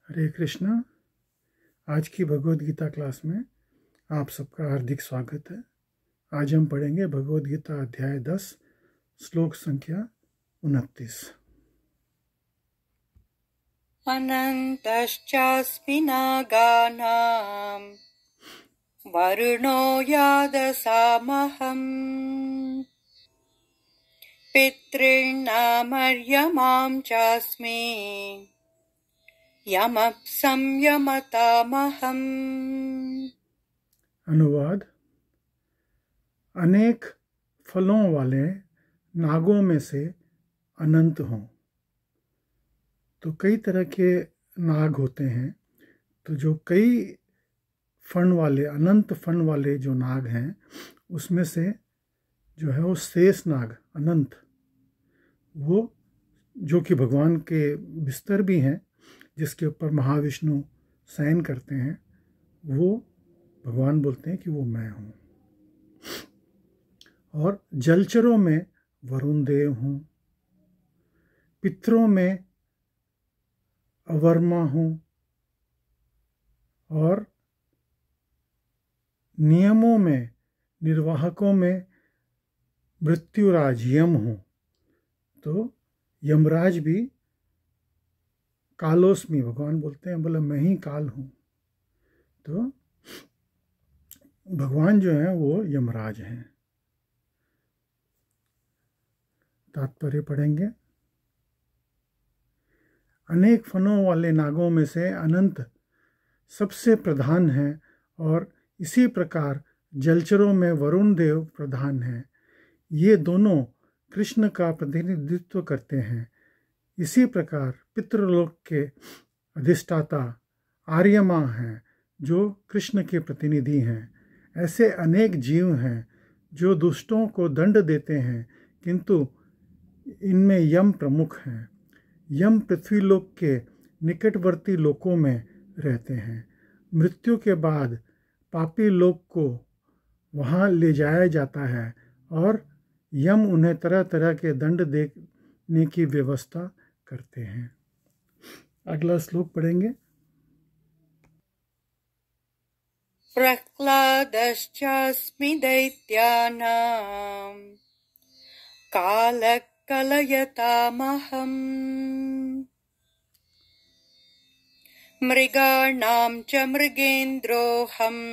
हरे कृष्णा। आज की भगवद गीता क्लास में आप सबका हार्दिक स्वागत है। आज हम पढ़ेंगे भगवद गीता अध्याय 10 श्लोक संख्या 29। अनन्तश्चास्मि नागानां वरुणो यादसामहम् पितॄणामर्यमां चास्मि यमः संयमतामहम्। अनुवाद। अनेक फलों वाले नागों में से अनंत हों। तो कई तरह के नाग होते हैं, तो जो कई फण वाले अनंत फण वाले जो नाग हैं उसमें से जो है वो शेष नाग अनंत, वो जो कि भगवान के बिस्तर भी हैं, जिसके ऊपर महाविष्णु शयन करते हैं, वो भगवान बोलते हैं कि वो मैं हूँ। और जलचरों में वरुण देव हूँ, पितरों में अवर्मा हूँ, और नियमों में निर्वाहकों में मृत्युराज यम हूँ। तो यमराज भी कालोस्मी, भगवान बोलते हैं बोले मैं ही काल हूँ। तो भगवान जो हैं वो यमराज हैं। तात्पर्य पढ़ेंगे। अनेक फनों वाले नागों में से अनंत सबसे प्रधान है, और इसी प्रकार जलचरों में वरुण देव प्रधान है। ये दोनों कृष्ण का प्रतिनिधित्व करते हैं। इसी प्रकार पितृलोक के अधिष्ठाता आर्यमा हैं, जो कृष्ण के प्रतिनिधि हैं। ऐसे अनेक जीव हैं जो दुष्टों को दंड देते हैं, किंतु इनमें यम प्रमुख हैं। यम पृथ्वीलोक के निकटवर्ती लोकों में रहते हैं। मृत्यु के बाद पापी लोक को वहाँ ले जाया जाता है, और यम उन्हें तरह तरह के दंड देने की व्यवस्था करते हैं। अगला श्लोक पढ़ेंगे। प्रह्लादश्चास्मि दैत्यानां कालः कलयतामहम् मृगाणां च मृगेन्द्रोऽहम्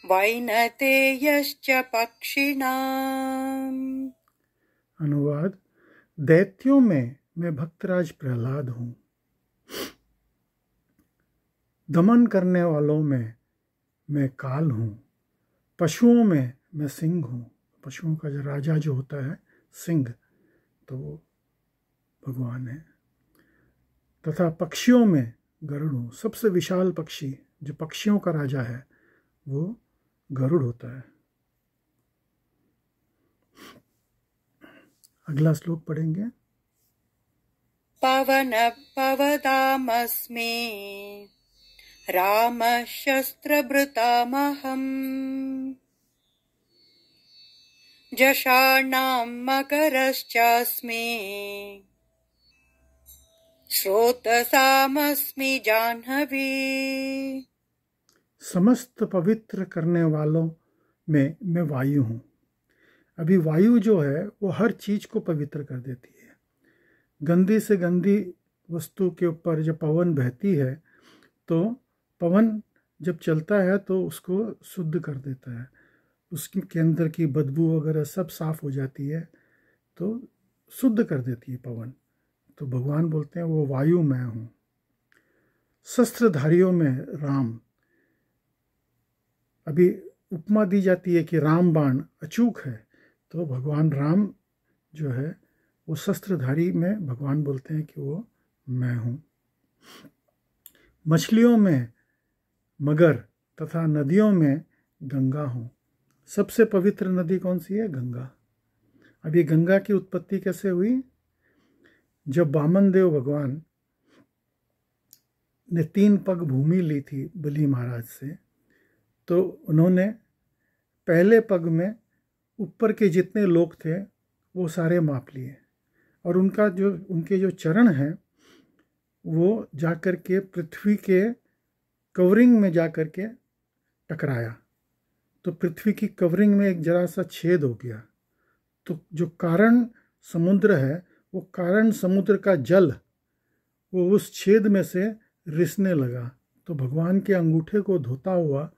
वैनतेयश्च पक्षिणाम्। अनुवाद। दैत्यों में मैं भक्तराज प्रहलाद हूँ, दमन करने वालों में मैं काल हूँ, पशुओं में मैं सिंह हूँ। पशुओं का जो राजा जो होता है सिंह, तो वो भगवान है। तथा पक्षियों में गरुड़ हूँ। सबसे विशाल पक्षी जो पक्षियों का राजा है वो गरुड़ होता है। अगला श्लोक पढ़ेंगे। पवनः पवतामस्मि रामः शस्त्रभृतामहम् जषाणां मकरश्चास्मि स्रोतसामस्मि जाह्नवी। समस्त पवित्र करने वालों में मैं वायु हूँ। अभी वायु जो है वो हर चीज को पवित्र कर देती है। गंदी से गंदी वस्तु के ऊपर जब पवन बहती है, तो पवन जब चलता है तो उसको शुद्ध कर देता है। उसके अंदर की बदबू वगैरह सब साफ हो जाती है, तो शुद्ध कर देती है पवन। तो भगवान बोलते हैं वो वायु मैं हूँ। शस्त्रधारियों में राम, अभी उपमा दी जाती है कि राम बाण अचूक है, तो भगवान राम जो है वो शस्त्रधारी में भगवान बोलते हैं कि वो मैं हूँ। मछलियों में मगर तथा नदियों में गंगा हूँ। सबसे पवित्र नदी कौन सी है? गंगा। अभी गंगा की उत्पत्ति कैसे हुई? जब वामन देव भगवान ने 3 पग भूमि ली थी बलि महाराज से, तो उन्होंने पहले पग में ऊपर के जितने लोग थे वो सारे माप लिए, और उनके जो चरण हैं वो जाकर के पृथ्वी के कवरिंग में जाकर के टकराया, तो पृथ्वी की कवरिंग में एक जरा सा छेद हो गया। तो जो कारण समुद्र है, वो कारण समुद्र का जल वो उस छेद में से रिसने लगा। तो भगवान के अंगूठे को धोता हुआ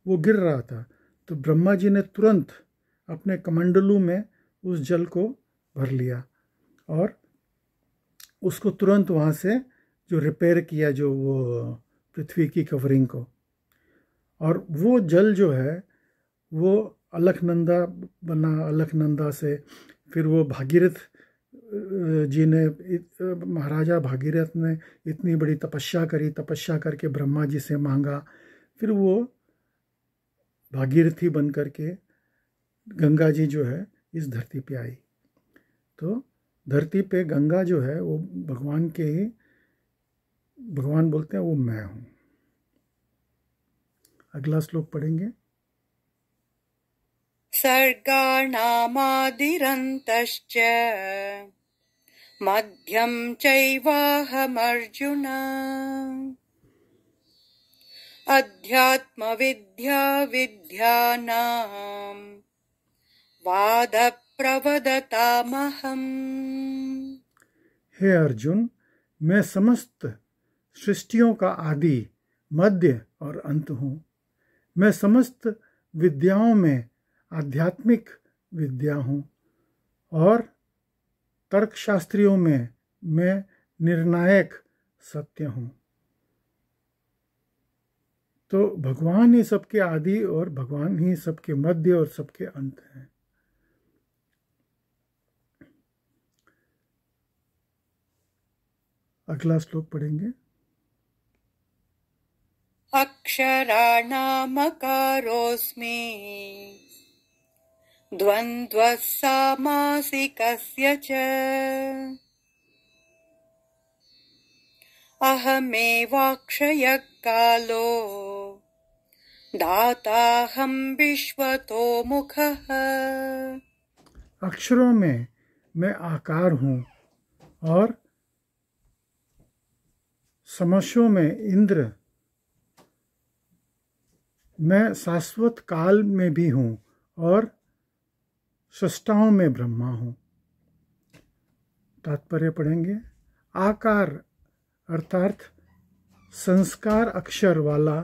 वो गिर रहा था। तो ब्रह्मा जी ने तुरंत अपने कमंडलू में उस जल को भर लिया और उसको तुरंत वहाँ से जो रिपेयर किया, जो वो पृथ्वी की कवरिंग को। और वो जल जो है वो अलकनंदा बना। अलकनंदा से फिर वो भागीरथ जी ने, महाराजा भागीरथ ने इतनी बड़ी तपस्या करी, तपस्या करके ब्रह्मा जी से मांगा, फिर वो भागीरथी बन करके गंगा जी जो है इस धरती पे आई। तो धरती पे गंगा जो है वो भगवान के ही, भगवान बोलते हैं वो मैं हूँ। अगला श्लोक पढ़ेंगे। सर्गाणामादिरन्तश्च मध्यं चैवाहमर्जुन अध्यात्मविद्या विद्यानां वादप्रवदतामहम्। हे अर्जुन, मैं समस्त सृष्टियों का आदि, मध्य और अंत हूँ। मैं समस्त विद्याओं में आध्यात्मिक विद्या हूँ और तर्कशास्त्रियों में मैं निर्णायक सत्य हूँ। तो भगवान ही सबके आदि और भगवान ही सबके मध्य और सबके अंत हैं। अगला श्लोक पढ़ेंगे। अक्षराणामकारोऽस्मि द्वन्द्वः सामासिकस्य च अहमेवाक्षयः कालो दाताहं विश्वतो मुखः। अक्षरों में मैं आकार हूँ और समस्यों में इंद्र, मैं शाश्वत काल में भी हूँ और सृष्टाओं में ब्रह्मा हूँ। तात्पर्य पढ़ेंगे। आकार अर्थात संस्कार अक्षर वाला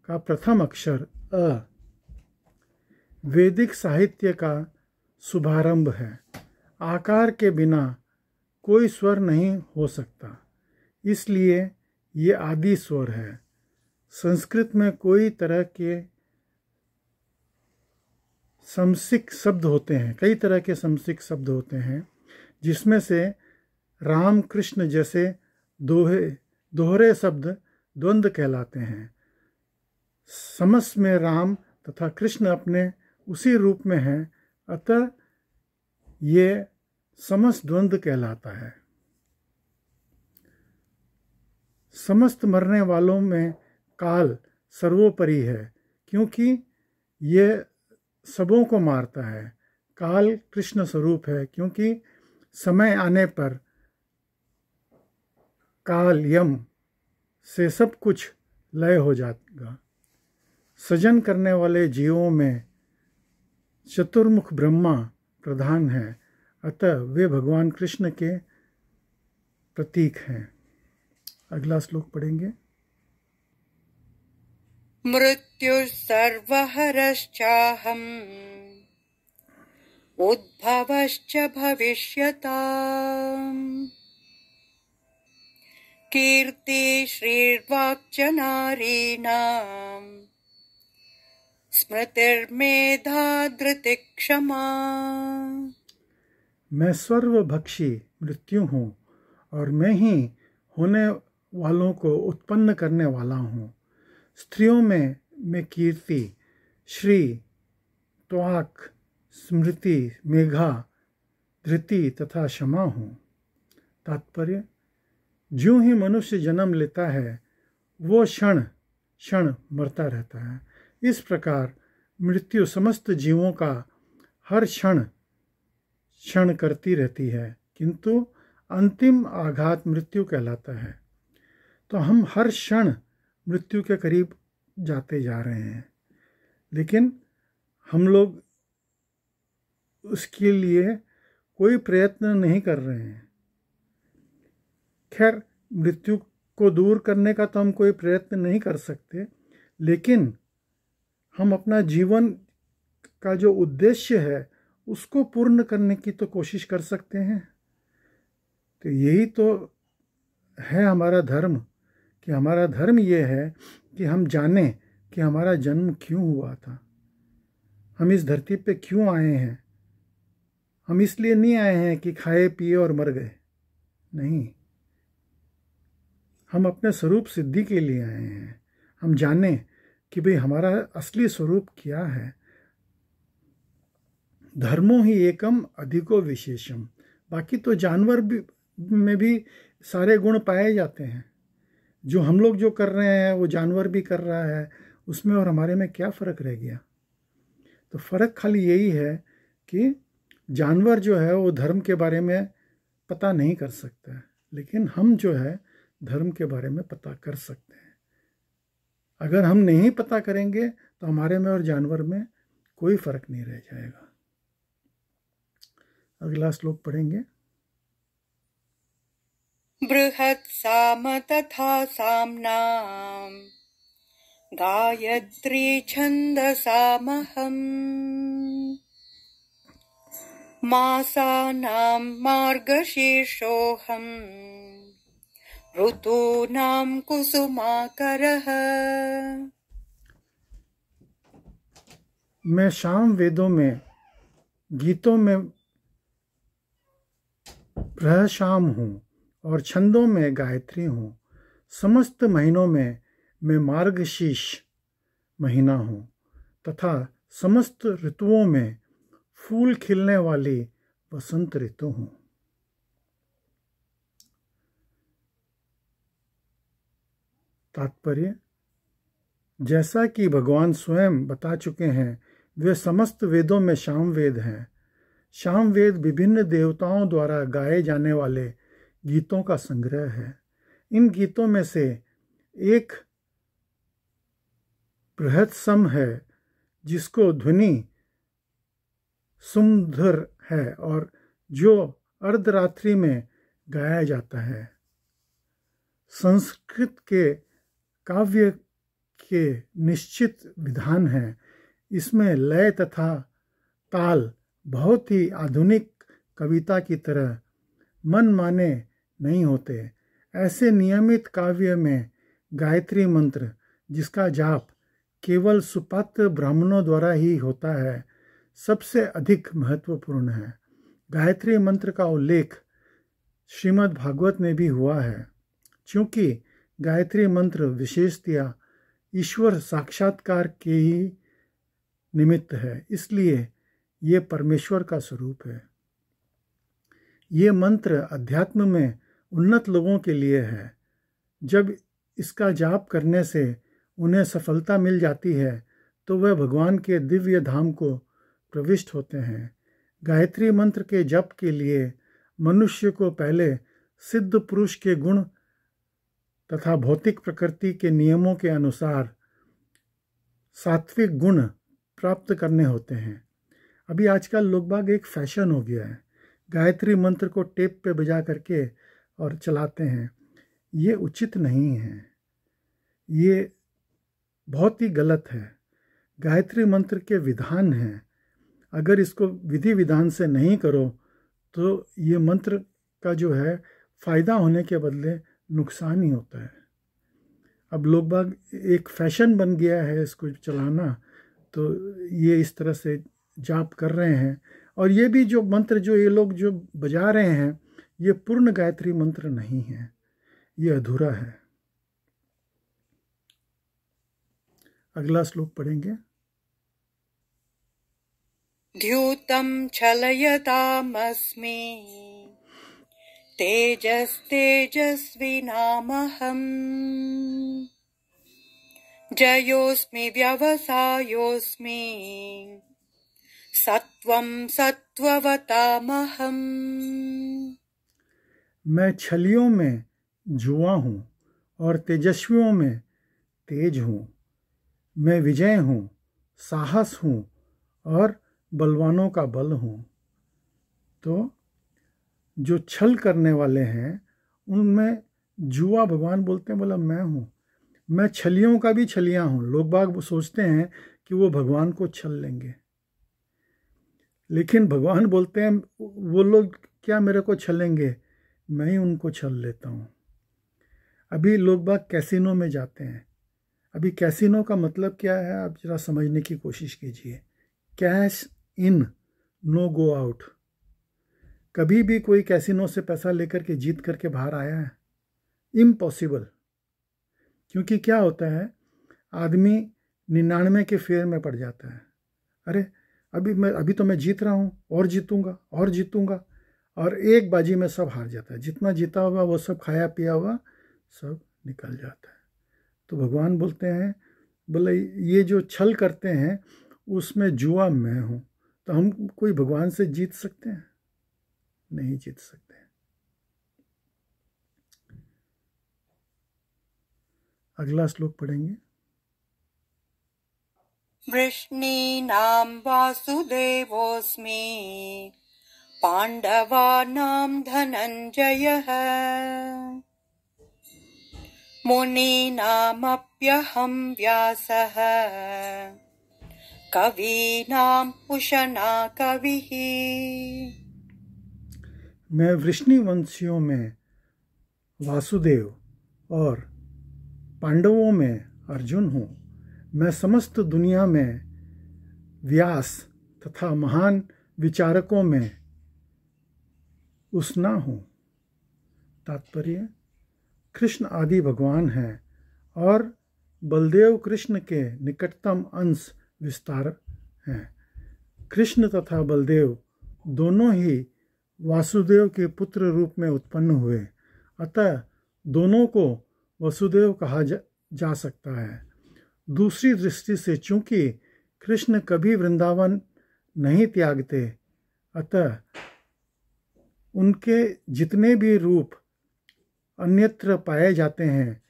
का प्रथम अक्षर अ वैदिक साहित्य का शुभारंभ है। आकार के बिना कोई स्वर नहीं हो सकता, इसलिए ये आदि स्वर है। संस्कृत में कोई तरह के समसिक शब्द होते हैं, कई तरह के समसिक शब्द होते हैं, जिसमें से राम कृष्ण जैसे दोहरे शब्द द्वंद्व कहलाते हैं। समस में राम तथा कृष्ण अपने उसी रूप में हैं, अतः ये समस द्वंद्व कहलाता है। समस्त मरने वालों में काल सर्वोपरि है, क्योंकि ये सबों को मारता है। काल कृष्ण स्वरूप है, क्योंकि समय आने पर काल यम से सब कुछ लय हो जाएगा। सृजन करने वाले जीवों में चतुर्मुख ब्रह्मा प्रधान है, अतः वे भगवान कृष्ण के प्रतीक हैं। अगला श्लोक पढ़ेंगे। मृत्युर्सर्वहरश्चाहम् उद्भवश्च भविष्यताम् कीर्ति श्रीर्वाक्च नारीणाम् स्मृतिर्मेधा धृतिक्षमा। मैं सर्वभक्षी मृत्यु हूँ और मैं ही होने वालों को उत्पन्न करने वाला हूँ। स्त्रियों में मैं कीर्ति, श्री, त्वाक, स्मृति, मेघा, धृति तथा क्षमा हूँ। तात्पर्य, ज्यों ही मनुष्य जन्म लेता है वो क्षण क्षण मरता रहता है। इस प्रकार मृत्यु समस्त जीवों का हर क्षण क्षण करती रहती है, किंतु अंतिम आघात मृत्यु कहलाता है। तो हम हर क्षण मृत्यु के करीब जाते जा रहे हैं, लेकिन हम लोग उसके लिए कोई प्रयत्न नहीं कर रहे हैं। खैर, मृत्यु को दूर करने का तो हम कोई प्रयत्न नहीं कर सकते, लेकिन हम अपना जीवन का जो उद्देश्य है उसको पूर्ण करने की तो कोशिश कर सकते हैं। तो यही तो है हमारा धर्म, कि हमारा धर्म ये है कि हम जाने कि हमारा जन्म क्यों हुआ था, हम इस धरती पे क्यों आए हैं। हम इसलिए नहीं आए हैं कि खाए पिए और मर गए, नहीं, हम अपने स्वरूप सिद्धि के लिए आए हैं। हम जाने कि भाई हमारा असली स्वरूप क्या है। धर्मो ही एकम अधिको विशेषम। बाकी तो जानवर में भी सारे गुण पाए जाते हैं। जो हम लोग जो कर रहे हैं वो जानवर भी कर रहा है, उसमें और हमारे में क्या फ़र्क रह गया। तो फ़र्क खाली यही है कि जानवर जो है वो धर्म के बारे में पता नहीं कर सकता है, लेकिन हम जो है धर्म के बारे में पता कर सकते हैं। अगर हम नहीं पता करेंगे तो हमारे में और जानवर में कोई फ़र्क नहीं रह जाएगा। अगला श्लोक पढ़ेंगे। बृहत् साम तथा साम्नां गायत्री छन्दसामहम् मासानां मार्गशीर्षोऽहम् ऋतूनां कुसुमाकरः। मैं शाम वेदों में, गीतों में बृहशाम हूँ और छंदों में गायत्री हूँ। समस्त महीनों में मैं मार्गशीर्ष महीना हूँ तथा समस्त ऋतुओं में फूल खिलने वाली वसंत ऋतु हूँ। तात्पर्य, जैसा कि भगवान स्वयं बता चुके हैं, वे समस्त वेदों में शाम वेद हैं। शाम वेद विभिन्न देवताओं द्वारा गाए जाने वाले गीतों का संग्रह है। इन गीतों में से एक बृहत्सम है, जिसको ध्वनि सुमधुर है और जो अर्धरात्रि में गाया जाता है। संस्कृत के काव्य के निश्चित विधान हैं। इसमें लय तथा ताल बहुत ही आधुनिक कविता की तरह मन माने नहीं होते। ऐसे नियमित काव्य में गायत्री मंत्र, जिसका जाप केवल सुपात्र ब्राह्मणों द्वारा ही होता है, सबसे अधिक महत्वपूर्ण है। गायत्री मंत्र का उल्लेख श्रीमद् भागवत में भी हुआ है। क्योंकि गायत्री मंत्र विशेषतया ईश्वर साक्षात्कार के ही निमित्त है, इसलिए ये परमेश्वर का स्वरूप है। ये मंत्र अध्यात्म में उन्नत लोगों के लिए है। जब इसका जाप करने से उन्हें सफलता मिल जाती है तो वह भगवान के दिव्य धाम को प्रविष्ट होते हैं। गायत्री मंत्र के जप के लिए मनुष्य को पहले सिद्ध पुरुष के गुण तथा भौतिक प्रकृति के नियमों के अनुसार सात्विक गुण प्राप्त करने होते हैं। अभी आजकल लोग बाग एक फैशन हो गया है, गायत्री मंत्र को टेप पे बजा करके और चलाते हैं। ये उचित नहीं है, ये बहुत ही गलत है। गायत्री मंत्र के विधान हैं, अगर इसको विधि विधान से नहीं करो तो ये मंत्र का जो है फ़ायदा होने के बदले नुकसान ही होता है। अब लोग बाग एक फैशन बन गया है इसको चलाना, तो ये इस तरह से जाप कर रहे हैं। और ये भी जो मंत्र जो ये लोग जो बजा रहे हैं, ये पूर्ण गायत्री मंत्र नहीं है, ये अधूरा है। अगला श्लोक पढ़ेंगे। द्यूतं छलयतामस्मि तेजस्तेजस्विनामहम् जयोऽस्मि व्यवसायोऽस्मि सत्वं सत्त्ववतामहम्। मैं छलियों में जुआ हूँ और तेजस्वियों में तेज हूँ। मैं विजय हूँ, साहस हूँ और बलवानों का बल हूँ। तो जो छल करने वाले हैं उनमें जुआ भगवान बोलते हैं, बोला मैं हूँ, मैं छलियों का भी छलिया हूँ। लोग बाग सोचते हैं कि वो भगवान को छल लेंगे, लेकिन भगवान बोलते हैं वो लोग क्या मेरे को छलेंगे, मैं ही उनको छल लेता हूँ। अभी लोग बाग कैसीनो में जाते हैं। अभी कैसीनो का मतलब क्या है, आप जरा समझने की कोशिश कीजिए। Cash in, no go out. कभी भी कोई कैसीनो से पैसा लेकर के जीत करके बाहर आया है? इम्पॉसिबल। क्योंकि क्या होता है, आदमी 99 के फेयर में पड़ जाता है। अरे अभी तो मैं जीत रहा हूँ, और जीतूंगा और जीतूंगा, और एक बाजी में सब हार जाता है। जितना जीता हुआ वो सब खाया पिया हुआ सब निकल जाता है। तो भगवान बोलते हैं, बोले ये जो छल करते हैं उसमें जुआ मैं हूँ। तो हम कोई भगवान से जीत सकते हैं? नहीं जीत सकते। अगला श्लोक पढ़ेंगे। वृष्णीनां वासुदेवोऽस्मि, पाण्डवानां धनञ्जयः, मुनीनामप्यहं व्यासः, कवीनां उशना कविः। मैं वृष्णि वंशियों में वासुदेव और पांडवों में अर्जुन हूँ। मैं समस्त दुनिया में व्यास तथा महान विचारकों में उष्णा हूँ। तात्पर्य, कृष्ण आदि भगवान हैं और बलदेव कृष्ण के निकटतम अंश विस्तार हैं। कृष्ण तथा बलदेव दोनों ही वासुदेव के पुत्र रूप में उत्पन्न हुए, अतः दोनों को वसुदेव कहा जा सकता है। दूसरी दृष्टि से चूंकि कृष्ण कभी वृंदावन नहीं त्यागते, अतः उनके जितने भी रूप अन्यत्र पाए जाते हैं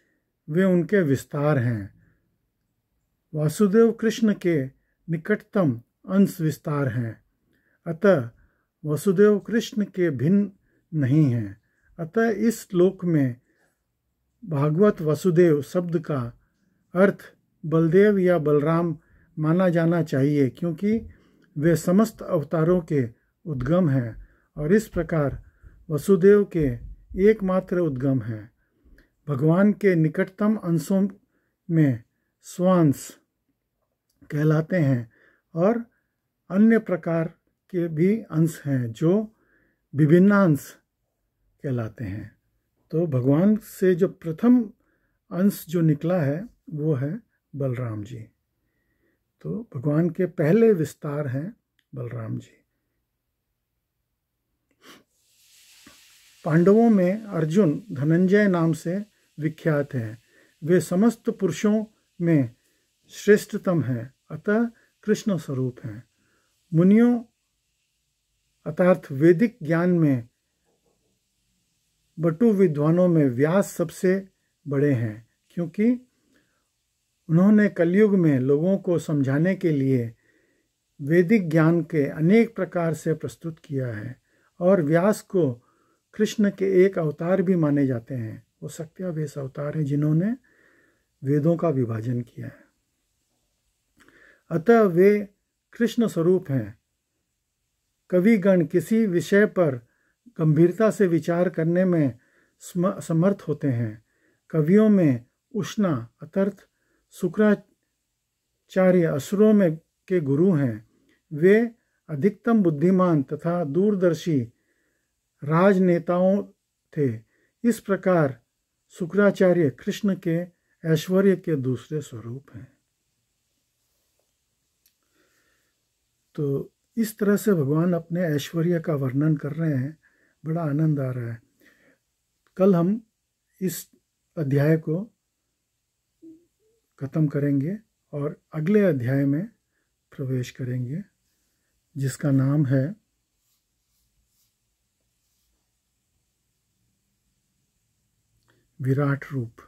वे उनके विस्तार हैं। वासुदेव कृष्ण के निकटतम अंश विस्तार हैं, अतः वसुदेव कृष्ण के भिन्न नहीं हैं। अतः इस श्लोक में भागवत वसुदेव शब्द का अर्थ बलदेव या बलराम माना जाना चाहिए, क्योंकि वे समस्त अवतारों के उद्गम हैं और इस प्रकार वसुदेव के एकमात्र उद्गम हैं। भगवान के निकटतम अंशों में स्वांश कहलाते हैं और अन्य प्रकार के भी अंश हैं जो विभिन्नांश कहलाते हैं। तो भगवान से जो प्रथम अंश जो निकला है वो है बलराम जी। तो भगवान के पहले विस्तार हैं बलराम जी। पांडवों में अर्जुन धनंजय नाम से विख्यात हैं। वे समस्त पुरुषों में श्रेष्ठतम हैं, अतः कृष्ण स्वरूप हैं। मुनियों अर्थात वैदिक ज्ञान में बटु विद्वानों में व्यास सबसे बड़े हैं, क्योंकि उन्होंने कलयुग में लोगों को समझाने के लिए वैदिक ज्ञान के अनेक प्रकार से प्रस्तुत किया है। और व्यास को कृष्ण के एक अवतार भी माने जाते हैं। वो सत्यावेश अवतार हैं जिन्होंने वेदों का विभाजन किया है। अतः वे कृष्ण स्वरूप हैं। कविगण किसी विषय पर गंभीरता से विचार करने में समर्थ होते हैं। कवियों में उष्णा अर्थात शुक्राचार्य असुरों में के गुरु हैं। वे अधिकतम बुद्धिमान तथा दूरदर्शी राजनेताओं थे। इस प्रकार शुक्राचार्य कृष्ण के ऐश्वर्य के दूसरे स्वरूप हैं। तो इस तरह से भगवान अपने ऐश्वर्य का वर्णन कर रहे हैं। बड़ा आनंद आ रहा है। कल हम इस अध्याय को खत्म करेंगे और अगले अध्याय में प्रवेश करेंगे, जिसका नाम है विराट रूप।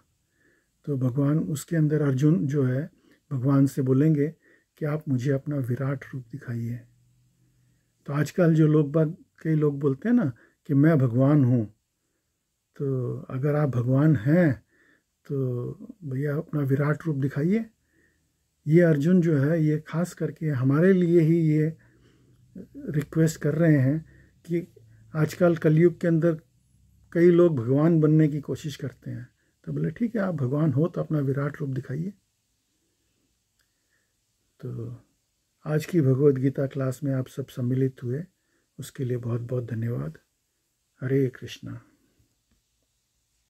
तो भगवान उसके अंदर अर्जुन जो है भगवान से बोलेंगे कि आप मुझे अपना विराट रूप दिखाइए। तो आजकल जो कई लोग बोलते हैं ना कि मैं भगवान हूँ, तो अगर आप भगवान हैं तो भैया अपना विराट रूप दिखाइए। ये अर्जुन जो है ये खास करके हमारे लिए ही ये रिक्वेस्ट कर रहे हैं कि आजकल कलयुग के अंदर कई लोग भगवान बनने की कोशिश करते हैं। तो बोले ठीक है, आप भगवान हो तो अपना विराट रूप दिखाइए। तो आज की भगवद गीता क्लास में आप सब सम्मिलित हुए, उसके लिए बहुत बहुत धन्यवाद। हरे कृष्णा।